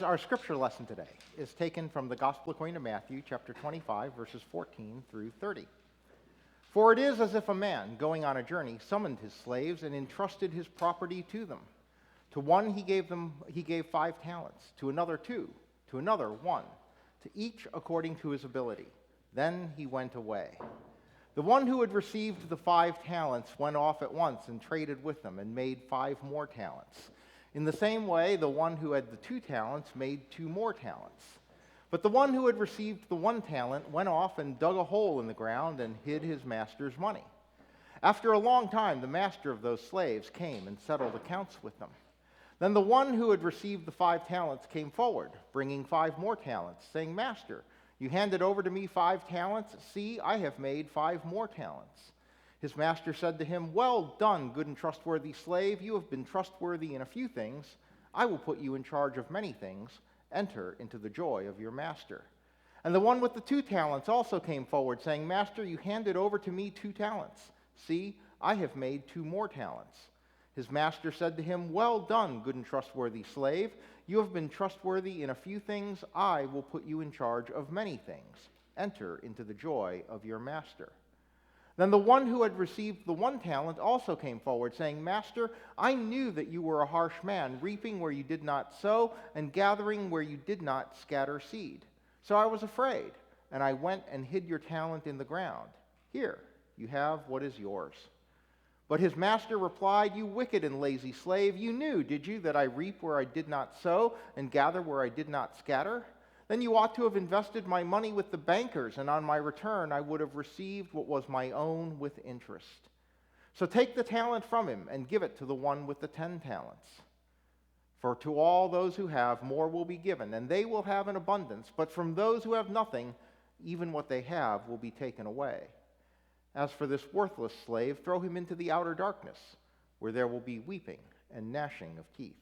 Our scripture lesson today is taken from the Gospel according to Matthew, chapter 25, verses 14 through 30. For it is as if a man, going on a journey, summoned his slaves and entrusted his property to them. To one he gave 5 talents, to another 2, to another 1, to each according to his ability. Then he went away. The one who had received the 5 talents went off at once and traded with them and made 5 more talents. In the same way, the one who had the 2 talents made 2 more talents. But the one who had received the 1 talent went off and dug a hole in the ground and hid his master's money. After a long time, the master of those slaves came and settled accounts with them. Then the one who had received the 5 talents came forward, bringing 5 more talents, saying, Master, you handed over to me 5 talents. See, I have made 5 more talents. His master said to him, Well done, good and trustworthy slave. You have been trustworthy in a few things. I will put you in charge of many things. Enter into the joy of your master. And the one with the 2 talents also came forward, saying, Master, you handed over to me 2 talents. See, I have made 2 more talents. His master said to him, Well done, good and trustworthy slave. You have been trustworthy in a few things. I will put you in charge of many things. Enter into the joy of your master. Then the one who had received the 1 talent also came forward, saying, Master, I knew that you were a harsh man, reaping where you did not sow, and gathering where you did not scatter seed. So I was afraid, and I went and hid your talent in the ground. Here, you have what is yours. But his master replied, You wicked and lazy slave, you knew, did you, that I reap where I did not sow, and gather where I did not scatter? Then you ought to have invested my money with the bankers, and on my return I would have received what was my own with interest. So take the talent from him and give it to the one with the 10 talents. For to all those who have, more will be given, and they will have an abundance. But from those who have nothing, even what they have will be taken away. As for this worthless slave, throw him into the outer darkness, where there will be weeping and gnashing of teeth.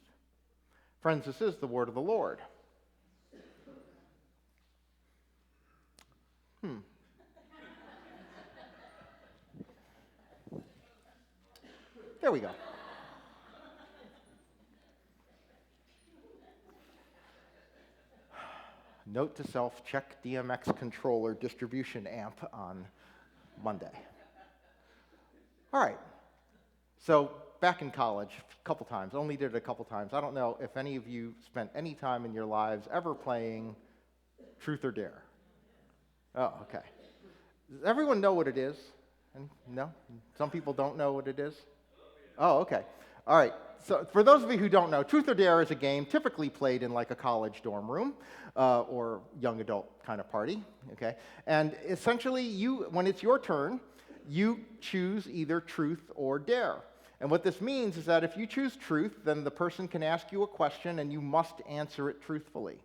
Friends, this is the word of the Lord. There we go. Note to self, check DMX controller distribution amp on Monday. All right. So back in college, a couple times, only did it a couple times. I don't know if any of you spent any time in your lives ever playing Truth or Dare. Oh, okay. Does everyone know what it is? No? Some people don't know what it is? Oh, okay. All right. So for those of you who don't know, Truth or Dare is a game typically played in like a college dorm room or young adult kind of party, okay? And essentially, when it's your turn, you choose either truth or dare. And what this means is that if you choose truth, then the person can ask you a question and you must answer it truthfully.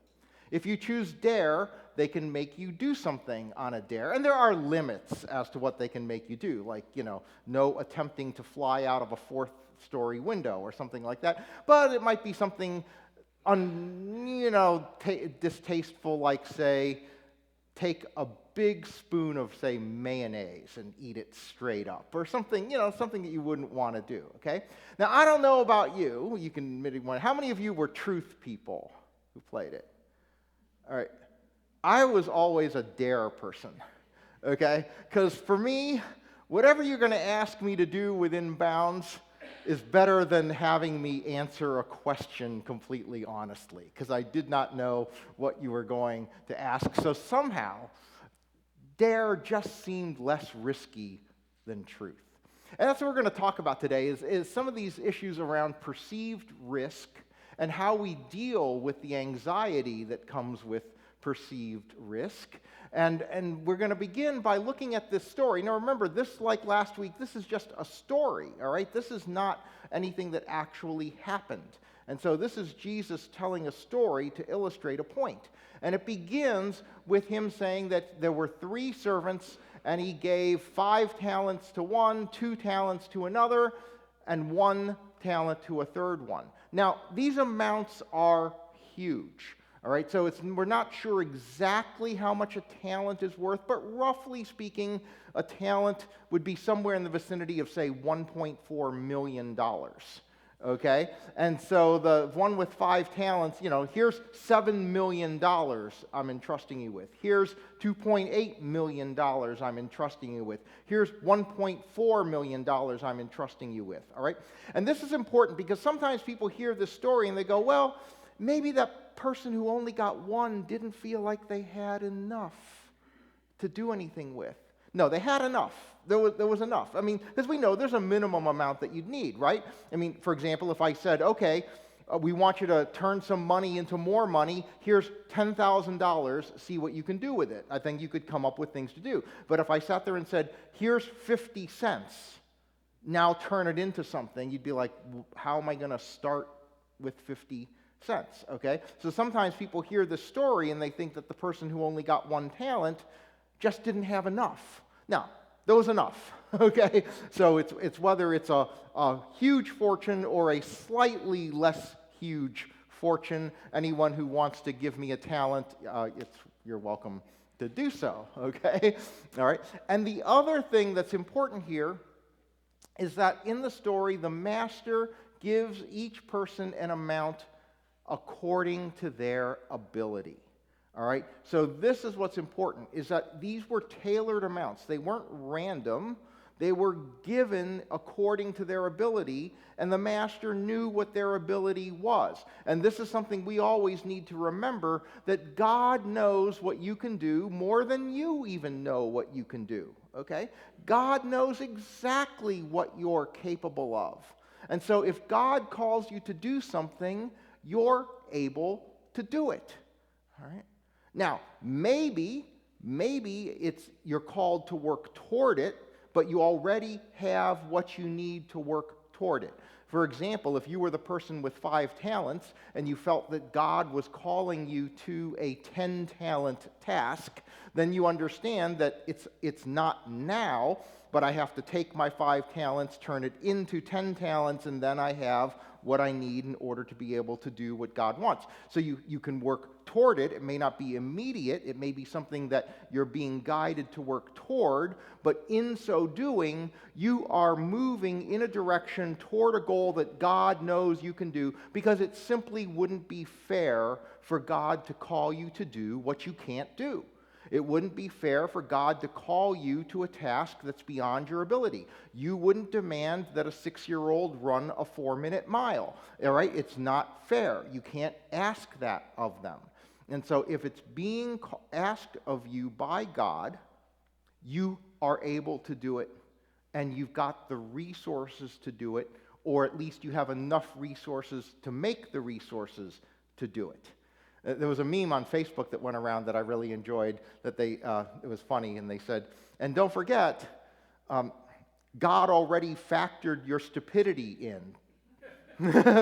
If you choose dare, they can make you do something on a dare. And there are limits as to what they can make you do, like, no attempting to fly out of a 4th-story window or something like that. But it might be something, distasteful, like, say, take a big spoon of, say, mayonnaise and eat it straight up, or something, something that you wouldn't want to do, okay? Now, I don't know about you. You can admit one. How many of you were truth people who played it? All right. I was always a dare person, okay? Because for me, whatever you're going to ask me to do within bounds is better than having me answer a question completely honestly, because I did not know what you were going to ask. So somehow, dare just seemed less risky than truth. And that's what we're going to talk about today, is some of these issues around perceived risk and how we deal with the anxiety that comes with perceived risk. And we're going to begin by looking at this story. Now remember, this, like last week, this is just a story, all right? This is not anything that actually happened. And so this is Jesus telling a story to illustrate a point. And it begins with him saying that there were 3 servants, and he gave 5 talents to one, 2 talents to another, and 1 talent to a third one. Now, these amounts are huge, all right? So we're not sure exactly how much a talent is worth, but roughly speaking, a talent would be somewhere in the vicinity of, say, $1.4 million, okay? And so the one with 5 talents, here's $7 million I'm entrusting you with. Here's $2.8 million I'm entrusting you with. Here's $1.4 million I'm entrusting you with, all right? And this is important because sometimes people hear this story and they go, well, maybe that person who only got one didn't feel like they had enough to do anything with. No, they had enough. There was enough. I mean, as we know, there's a minimum amount that you'd need, right? I mean, for example, if I said, okay, we want you to turn some money into more money, here's $10,000, see what you can do with it. I think you could come up with things to do. But if I sat there and said, here's 50 cents, now turn it into something, you'd be like, how am I going to start with 50 cents, okay? So sometimes people hear this story and they think that the person who only got one talent just didn't have enough. Now, there was enough, okay? So it's whether it's a huge fortune or a slightly less huge fortune. Anyone who wants to give me a talent, you're welcome to do so, okay? All right? And the other thing that's important here is that in the story, the master gives each person an amount according to their ability. All right, so this is what's important, is that these were tailored amounts. They weren't random. They were given according to their ability, and the master knew what their ability was. And this is something we always need to remember, that God knows what you can do more than you even know what you can do, okay? God knows exactly what you're capable of. And so if God calls you to do something, you're able to do it, all right? Now, maybe you're called to work toward it, but you already have what you need to work toward it. For example, if you were the person with 5 talents and you felt that God was calling you to a 10-talent task, then you understand that it's not now, but I have to take my 5 talents, turn it into 10 talents, and then I have what I need in order to be able to do what God wants. So you can work toward it. It may not be immediate. It may be something that you're being guided to work toward, but in so doing, you are moving in a direction toward a goal that God knows you can do, because it simply wouldn't be fair for God to call you to do what you can't do. It wouldn't be fair for God to call you to a task that's beyond your ability. You wouldn't demand that a 6-year-old run a 4-minute mile. All right? It's not fair. You can't ask that of them. And so if it's being asked of you by God, you are able to do it, and you've got the resources to do it, or at least you have enough resources to make the resources to do it. There was a meme on Facebook that went around that I really enjoyed, that it was funny, and they said, and don't forget, God already factored your stupidity in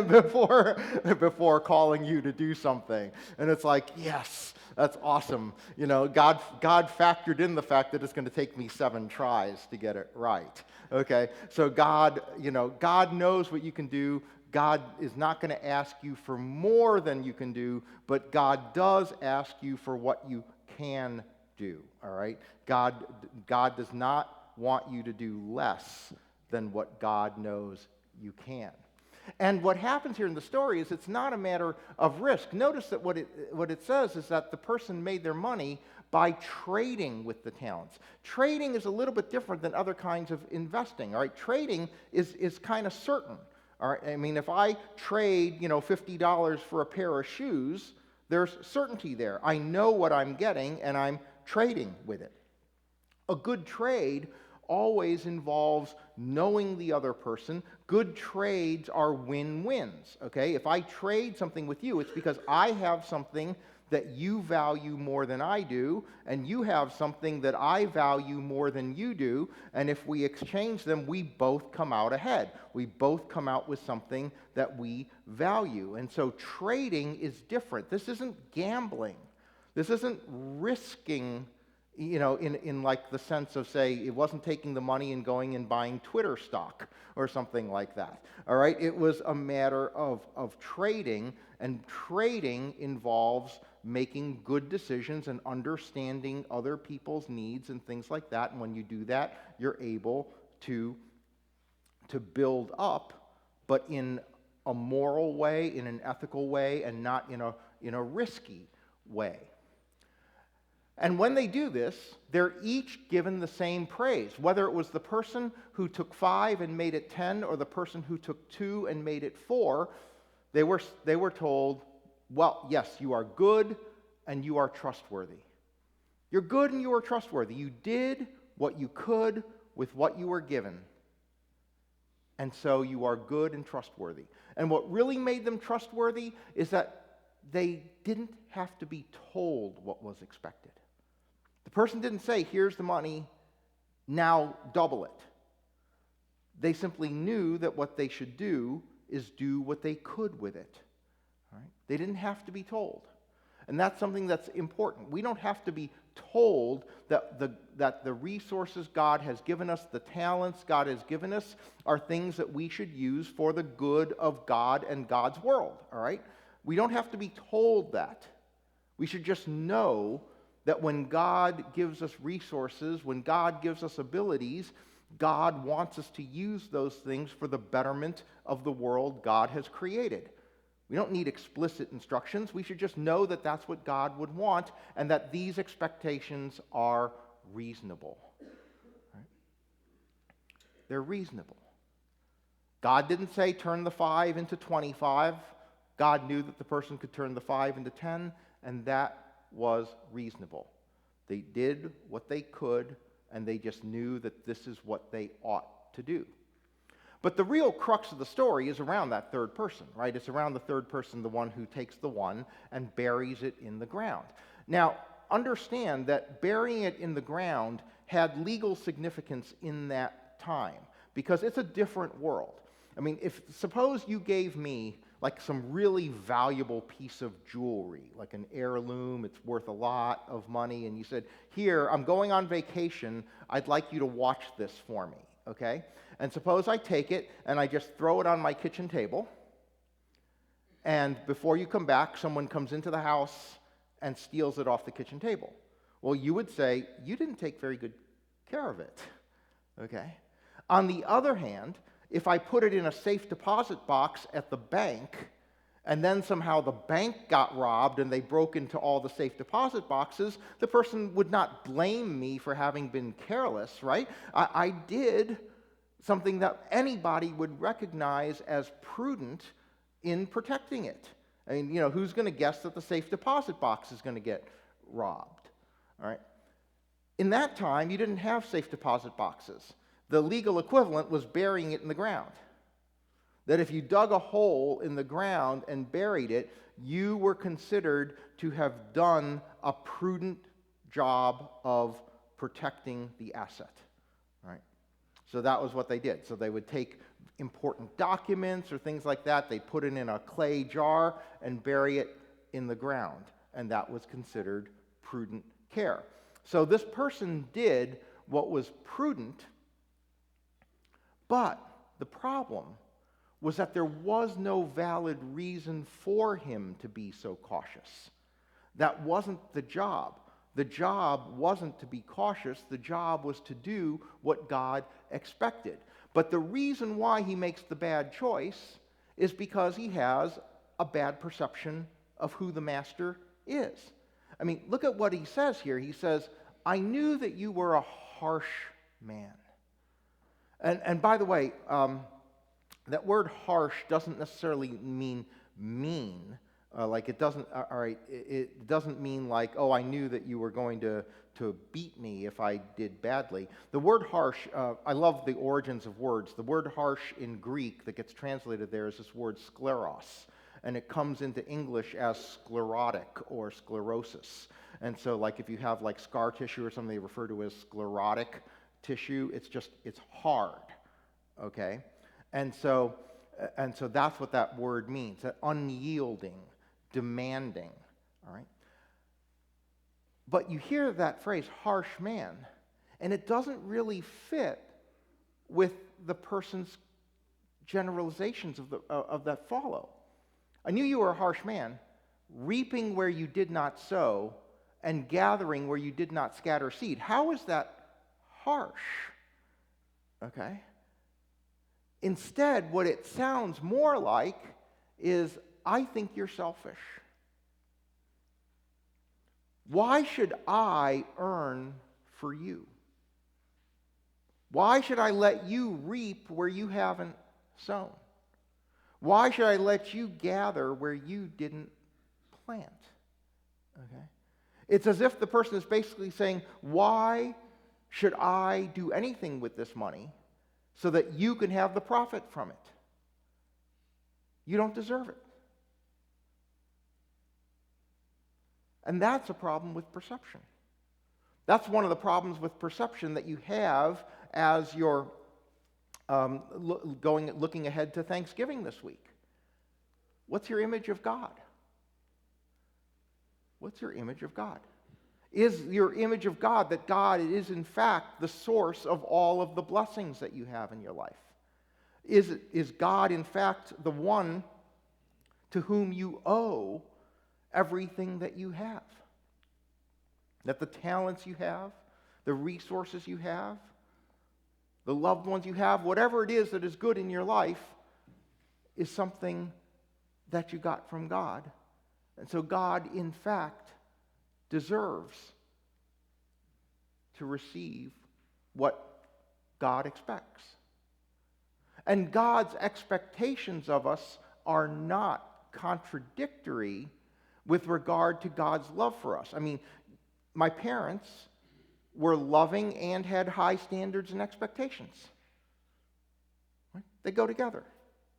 before calling you to do something. And it's like, yes, that's awesome. God factored in the fact that it's going to take me 7 tries to get it right. Okay, so God knows what you can do. God is not going to ask you for more than you can do, but God does ask you for what you can do, all right? God does not want you to do less than what God knows you can. And what happens here in the story is it's not a matter of risk. Notice that what it says is that the person made their money by trading with the talents. Trading is a little bit different than other kinds of investing, all right? Trading is kind of certain. All right, I mean, if I trade, $50 for a pair of shoes, there's certainty there. I know what I'm getting, and I'm trading with it. A good trade always involves knowing the other person. Good trades are win-wins, okay? If I trade something with you, it's because I have something that you value more than I do, and you have something that I value more than you do, and if we exchange them, we both come out ahead. We both come out with something that we value. And so trading is different. This isn't gambling. This isn't risking, in like the sense of, say, it wasn't taking the money and going and buying Twitter stock or something like that. All right? It was a matter of trading, and trading involves making good decisions and understanding other people's needs and things like that. And when you do that, you're able to build up, but in a moral way, in an ethical way, and not in a risky way. And when they do this, they're each given the same praise. Whether it was the person who took 5 and made it 10, or the person who took 2 and made it 4, they were told, well, yes, you are good and you are trustworthy. You're good and you are trustworthy. You did what you could with what you were given. And so you are good and trustworthy. And what really made them trustworthy is that they didn't have to be told what was expected. The person didn't say, here's the money, now double it. They simply knew that what they should do is do what they could with it. All right? They didn't have to be told. And that's something that's important. We don't have to be told that the resources God has given us, the talents God has given us, are things that we should use for the good of God and God's world. All right? We don't have to be told that. We should just know that when God gives us resources, when God gives us abilities, God wants us to use those things for the betterment of the world God has created. We don't need explicit instructions. We should just know that that's what God would want and that these expectations are reasonable. Right? They're reasonable. God didn't say turn the 5 into 25. God knew that the person could turn the 5 into 10, and that was reasonable. They did what they could, and they just knew that this is what they ought to do. But the real crux of the story is around that third person, right? It's around the third person, the one who takes the 1 and buries it in the ground. Now, understand that burying it in the ground had legal significance in that time, because it's a different world. I mean, suppose you gave me like some really valuable piece of jewelry, like an heirloom, it's worth a lot of money, and you said, here, I'm going on vacation, I'd like you to watch this for me, okay? And suppose I take it and I just throw it on my kitchen table, and before you come back, someone comes into the house and steals it off the kitchen table. Well, you would say, you didn't take very good care of it, okay? On the other hand, if I put it in a safe deposit box at the bank, and then somehow the bank got robbed and they broke into all the safe deposit boxes, the person would not blame me for having been careless, right? I did something that anybody would recognize as prudent in protecting it. I mean, who's going to guess that the safe deposit box is going to get robbed, all right? In that time, you didn't have safe deposit boxes. The legal equivalent was burying it in the ground. That if you dug a hole in the ground and buried it, you were considered to have done a prudent job of protecting the asset. Right? So that was what they did. So they would take important documents or things like that, they'd put it in a clay jar and bury it in the ground. And that was considered prudent care. So this person did what was prudent. But the problem was that there was no valid reason for him to be so cautious. That wasn't the job. The job wasn't to be cautious. The job was to do what God expected. But the reason why he makes the bad choice is because he has a bad perception of who the master is. I mean, look at what he says here. He says, I knew that you were a harsh man. And by the way, that word harsh doesn't necessarily mean mean. Like it doesn't. All right, it doesn't mean like, oh, I knew that you were going to beat me if I did badly. The word harsh. I love the origins of words. The word harsh in Greek that gets translated there is this word skleros, and it comes into English as sclerotic or sclerosis. And so, like if you have like scar tissue or something, they refer to as sclerotic tissue. It's hard, okay? And so that's what that word means, that unyielding, demanding, all right? But you hear that phrase, harsh man, and it doesn't really fit with the person's generalizations of that follow. I knew you were a harsh man, reaping where you did not sow and gathering where you did not scatter seed. How is that harsh? Okay? Instead, what it sounds more like is, I think you're selfish. Why should I earn for you? Why should I let you reap where you haven't sown? Why should I let you gather where you didn't plant? Okay? It's as if the person is basically saying, why should I do anything with this money so that you can have the profit from it? You don't deserve it. And that's a problem with perception. That's one of the problems with perception that you have as you're looking ahead to Thanksgiving this week. What's your image of God? What's your image of God? Is your image of God that God is in fact the source of all of the blessings that you have in your life? Is God in fact the one to whom you owe everything that you have? That the talents you have, the resources you have, the loved ones you have, whatever it is that is good in your life is something that you got from God. And so God, in fact, deserves to receive what God expects. And God's expectations of us are not contradictory with regard to God's love for us. I mean, my parents were loving and had high standards and expectations. Right? They go together.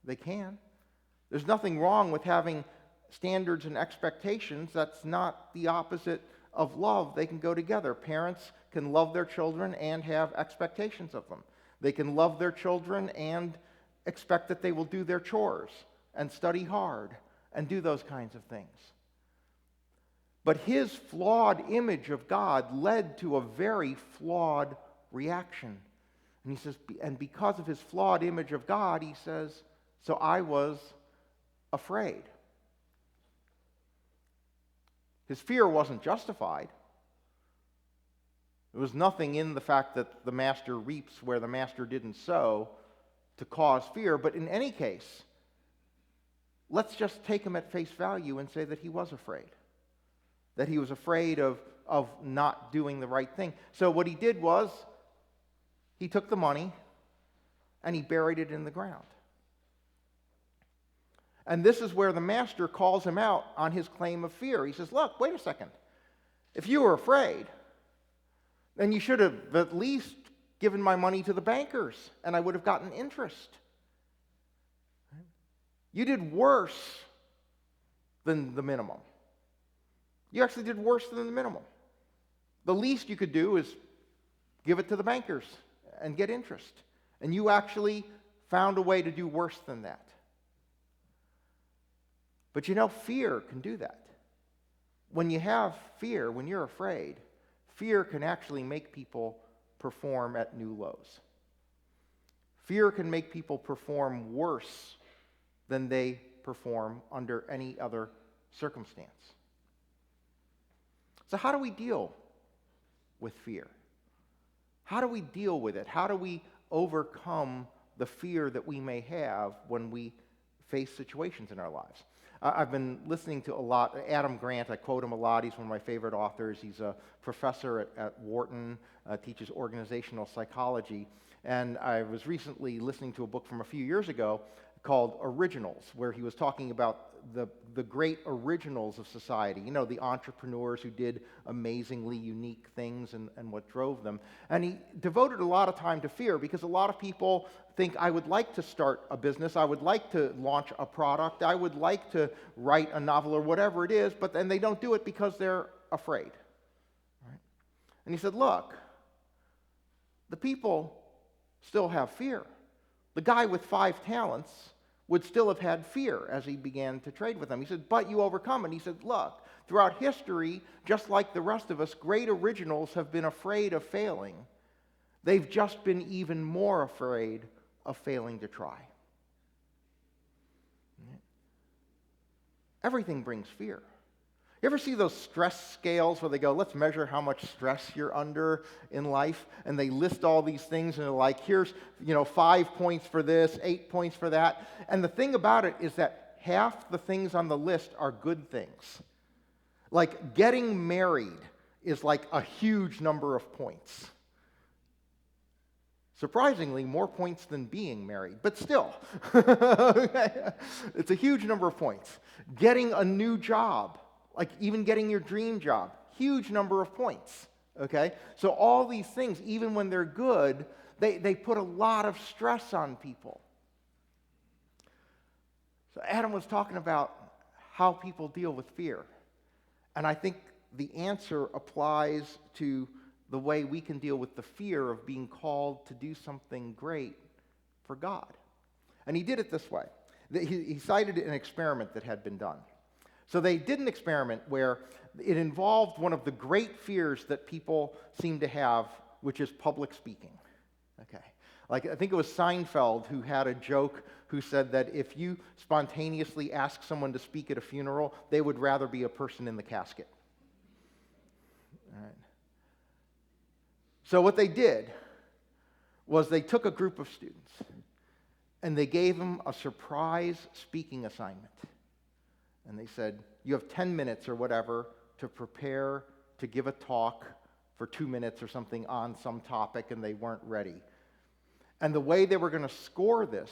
They can. There's nothing wrong with having standards and expectations. That's not the opposite of love. They can go together. Parents can love their children and have expectations of them. They can love their children and expect that they will do their chores and study hard and do those kinds of things. But his flawed image of God led to a very flawed reaction. And he says, and because of his flawed image of God, he says, so I was afraid. His fear wasn't justified. There was nothing in the fact that the master reaps where the master didn't sow to cause fear. But in any case, let's just take him at face value and say that he was afraid. That he was afraid of not doing the right thing. So what he did was, he took the money and he buried it in the ground. And this is where the master calls him out on his claim of fear. He says, look, wait a second. If you were afraid, then you should have at least given my money to the bankers, and I would have gotten interest. You did worse than the minimum. You actually did worse than the minimum. The least you could do is give it to the bankers and get interest. And you actually found a way to do worse than that. But you know, fear can do that. When you have fear, when you're afraid, fear can actually make people perform at new lows. Fear can make people perform worse than they perform under any other circumstance. So how do we deal with fear? How do we deal with it? How do we overcome the fear that we may have when we face situations in our lives? I've been listening to a lot. Adam Grant, I quote him a lot. He's one of my favorite authors. He's a professor at Wharton, teaches organizational psychology. And I was recently listening to a book from a few years ago called Originals, where he was talking about the great originals of society. You know, the entrepreneurs who did amazingly unique things and what drove them. And he devoted a lot of time to fear because a lot of people think, I would like to start a business, I would like to launch a product, I would like to write a novel or whatever it is, but then they don't do it because they're afraid. Right? And he said, look, the people still have fear. The guy with 5 talents would still have had fear as he began to trade with them. He said, but you overcome it. He said, look, throughout history, just like the rest of us, great originals have been afraid of failing. They've just been even more afraid of failing to try. Everything brings fear. You ever see those stress scales where they go, let's measure how much stress you're under in life? And they list all these things and they're like, here's, 5 points for this, 8 points for that. And the thing about it is that half the things on the list are good things. Like getting married is like a huge number of points. Surprisingly, more points than being married, but still. It's a huge number of points. Getting a new job, like even getting your dream job, huge number of points, okay? So all these things, even when they're good, they put a lot of stress on people. So Adam was talking about how people deal with fear. And I think the answer applies to the way we can deal with the fear of being called to do something great for God. And he did it this way. He cited an experiment that had been done. So they did an experiment where it involved one of the great fears that people seem to have, which is public speaking. Okay. Like, I think it was Seinfeld who had a joke who said that if you spontaneously ask someone to speak at a funeral, they would rather be a person in the casket. All right. So what they did was they took a group of students and they gave them a surprise speaking assignment. And they said, you have 10 minutes or whatever to prepare to give a talk for 2 minutes or something on some topic, and they weren't ready. And the way they were going to score this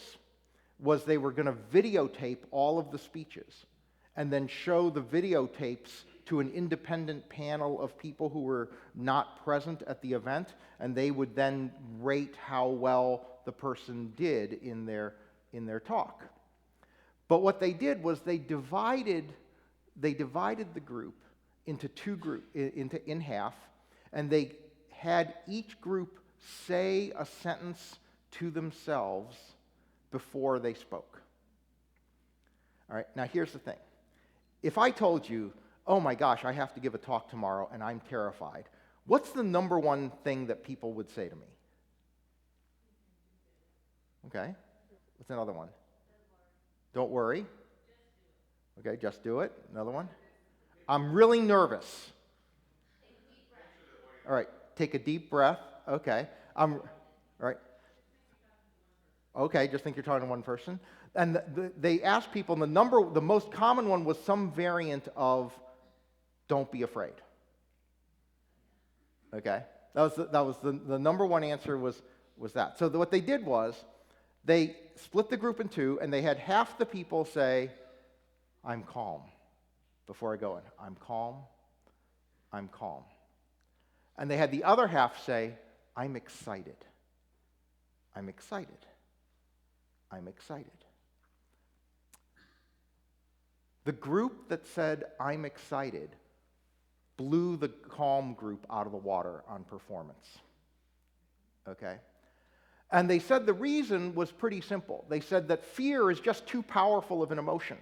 was they were going to videotape all of the speeches and then show the videotapes to an independent panel of people who were not present at the event, and they would then rate how well the person did in their talk. But what they did was they divided the group into in half, and they had each group say a sentence to themselves before they spoke. All right, now here's the thing. If I told you, oh my gosh, I have to give a talk tomorrow and I'm terrified, what's the number one thing that people would say to me? Okay, what's another one? Don't worry. Okay, just do it. Another one. I'm really nervous. All right, take a deep breath. Okay. All right. Okay, just think you're talking to one person. And they asked people, and the most common one was some variant of don't be afraid. Okay? That was the number one answer was that. So what they did was they split the group in two, and they had half the people say, I'm calm, before I go in. I'm calm. I'm calm. And they had the other half say, I'm excited. I'm excited. I'm excited. The group that said, I'm excited, blew the calm group out of the water on performance. Okay? And they said the reason was pretty simple. They said that fear is just too powerful of an emotion.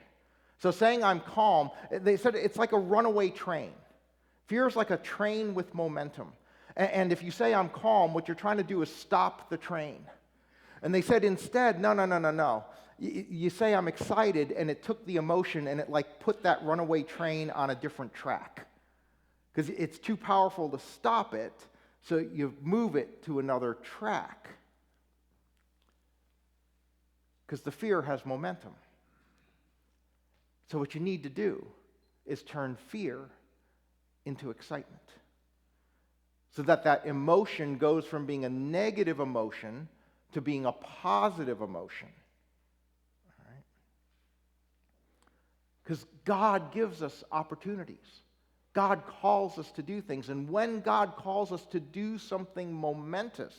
So saying I'm calm, they said it's like a runaway train. Fear is like a train with momentum. And if you say I'm calm, what you're trying to do is stop the train. And they said instead, no. You say I'm excited, and it took the emotion and it like put that runaway train on a different track. Because it's too powerful to stop it, so you move it to another track. Because the fear has momentum. So what you need to do is turn fear into excitement. So that emotion goes from being a negative emotion to being a positive emotion. All right? Because God gives us opportunities. God calls us to do things. And when God calls us to do something momentous,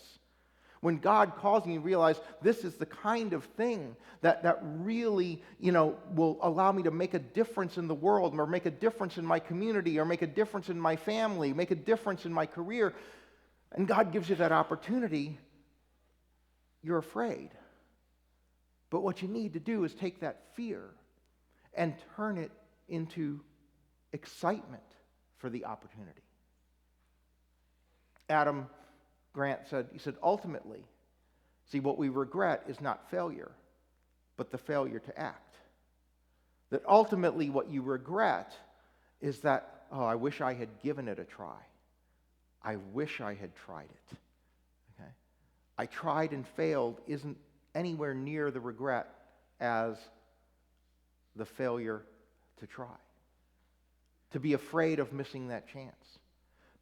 when God calls you, you realize this is the kind of thing that really, will allow me to make a difference in the world, or make a difference in my community, or make a difference in my family, make a difference in my career, and God gives you that opportunity, you're afraid. But what you need to do is take that fear and turn it into excitement for the opportunity. Adam Grant said, ultimately, see, what we regret is not failure, but the failure to act. That ultimately what you regret is that, oh, I wish I had given it a try. I wish I had tried it. Okay? I tried and failed isn't anywhere near the regret as the failure to try. To be afraid of missing that chance.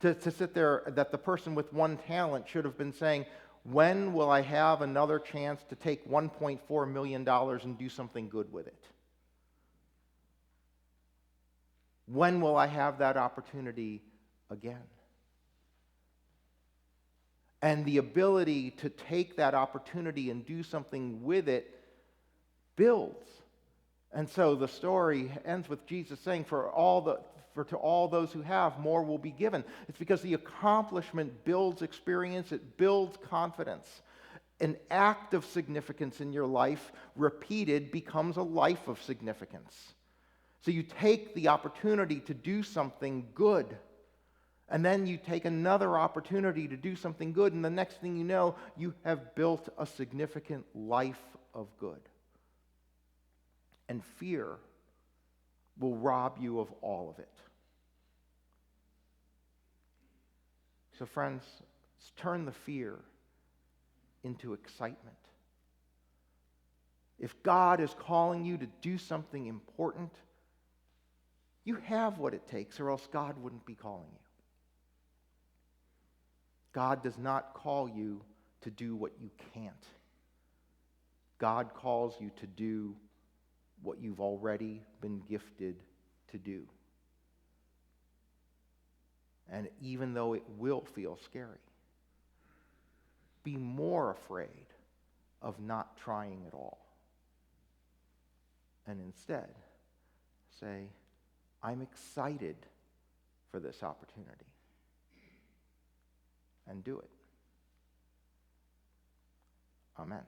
To sit there, that the person with one talent should have been saying, when will I have another chance to take $1.4 million and do something good with it? When will I have that opportunity again? And the ability to take that opportunity and do something with it builds. And so the story ends with Jesus saying, to all those who have, more will be given. It's because the accomplishment builds experience, it builds confidence. An act of significance in your life, repeated, becomes a life of significance. So you take the opportunity to do something good, and then you take another opportunity to do something good, and the next thing you know, you have built a significant life of good. And fear will rob you of all of it. So friends, let's turn the fear into excitement. If God is calling you to do something important, you have what it takes, or else God wouldn't be calling you. God does not call you to do what you can't. God calls you to do what you've already been gifted to do. And even though it will feel scary, be more afraid of not trying at all. And instead, say, I'm excited for this opportunity. And do it. Amen.